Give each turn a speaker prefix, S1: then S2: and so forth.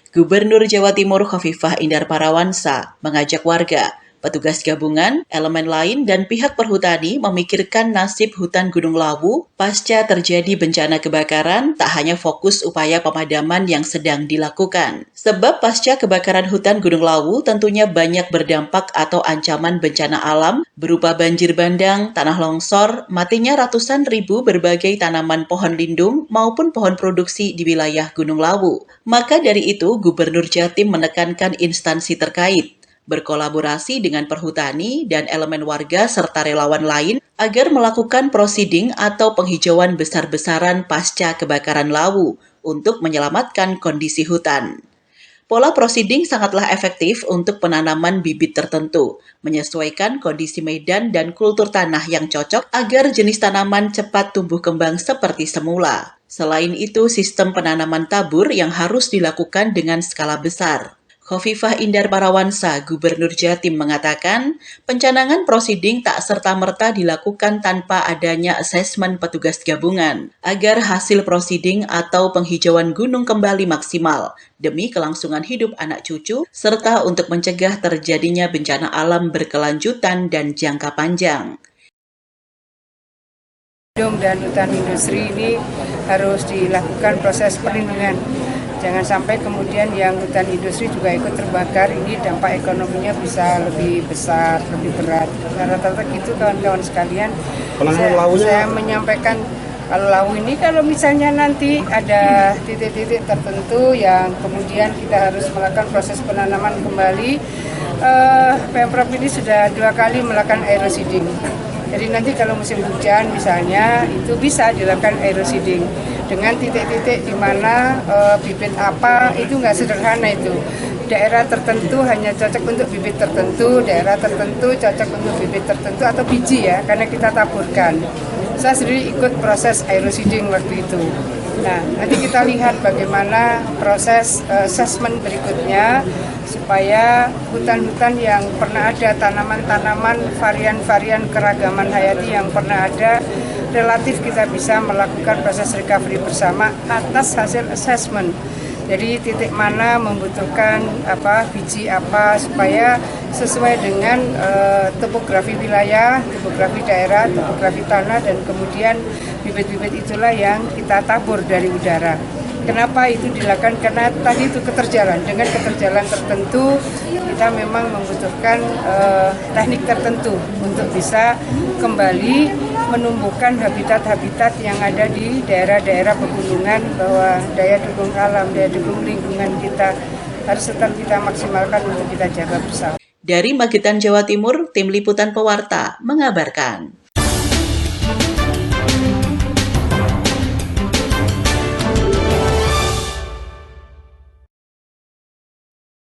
S1: Gubernur Jawa Timur Khofifah Indar Parawansa mengajak warga, petugas gabungan, elemen lain, dan pihak perhutani memikirkan nasib hutan Gunung Lawu pasca terjadi bencana kebakaran, tak hanya fokus upaya pemadaman yang sedang dilakukan. Sebab pasca kebakaran hutan Gunung Lawu tentunya banyak berdampak atau ancaman bencana alam berupa banjir bandang, tanah longsor, matinya ratusan ribu berbagai tanaman pohon lindung maupun pohon produksi di wilayah Gunung Lawu. Maka dari itu, Gubernur Jatim menekankan instansi terkait berkolaborasi dengan perhutani dan elemen warga serta relawan lain agar melakukan prosiding atau penghijauan besar-besaran pasca kebakaran Lawu untuk menyelamatkan kondisi hutan. Pola prosiding sangatlah efektif untuk penanaman bibit tertentu, menyesuaikan kondisi medan dan kultur tanah yang cocok agar jenis tanaman cepat tumbuh kembang seperti semula. Selain itu, sistem penanaman tabur yang harus dilakukan dengan skala besar. Khofifah Indar Parawansa, Gubernur Jatim mengatakan, pencanangan prosiding tak serta-merta dilakukan tanpa adanya asesmen petugas gabungan, agar hasil prosiding atau penghijauan gunung kembali maksimal, demi kelangsungan hidup anak cucu, serta untuk mencegah terjadinya bencana alam berkelanjutan dan jangka panjang.
S2: Dan hutan industri ini harus dilakukan proses perlindungan. Jangan sampai kemudian yang hutan industri juga ikut terbakar, ini dampak ekonominya bisa lebih besar, lebih berat. Karena rata-rata gitu kawan-kawan sekalian, saya menyampaikan kalau Lawu ini kalau misalnya nanti ada titik-titik tertentu yang kemudian kita harus melakukan proses penanaman kembali, Pemprov ini sudah 2 kali melakukan aeroseeding. Jadi nanti kalau musim hujan misalnya itu bisa dilakukan aeroseeding dengan titik-titik di mana bibit apa itu nggak sederhana itu. Daerah tertentu hanya cocok untuk bibit tertentu, daerah tertentu cocok untuk bibit tertentu atau biji ya, karena kita taburkan. Saya sendiri ikut proses aeroseeding waktu itu. Nah, nanti kita lihat bagaimana proses assessment berikutnya supaya hutan-hutan yang pernah ada, tanaman-tanaman, varian-varian keragaman hayati yang pernah ada, relatif kita bisa melakukan proses recovery bersama atas hasil assessment. Jadi titik mana membutuhkan biji apa supaya sesuai dengan topografi wilayah, topografi daerah, topografi tanah, dan kemudian bibit-bibit itulah yang kita tabur dari udara. Kenapa itu dilakukan? Karena tadi itu keterjalan. Dengan keterjalan tertentu kita memang membutuhkan teknik tertentu untuk bisa kembali menumbuhkan habitat-habitat yang ada di daerah-daerah pegunungan, bahwa daya dukung alam, daya dukung lingkungan kita harus tetap kita maksimalkan untuk kita jaga bersama.
S1: Dari Magetan, Jawa Timur, Tim Liputan Pewarta mengabarkan.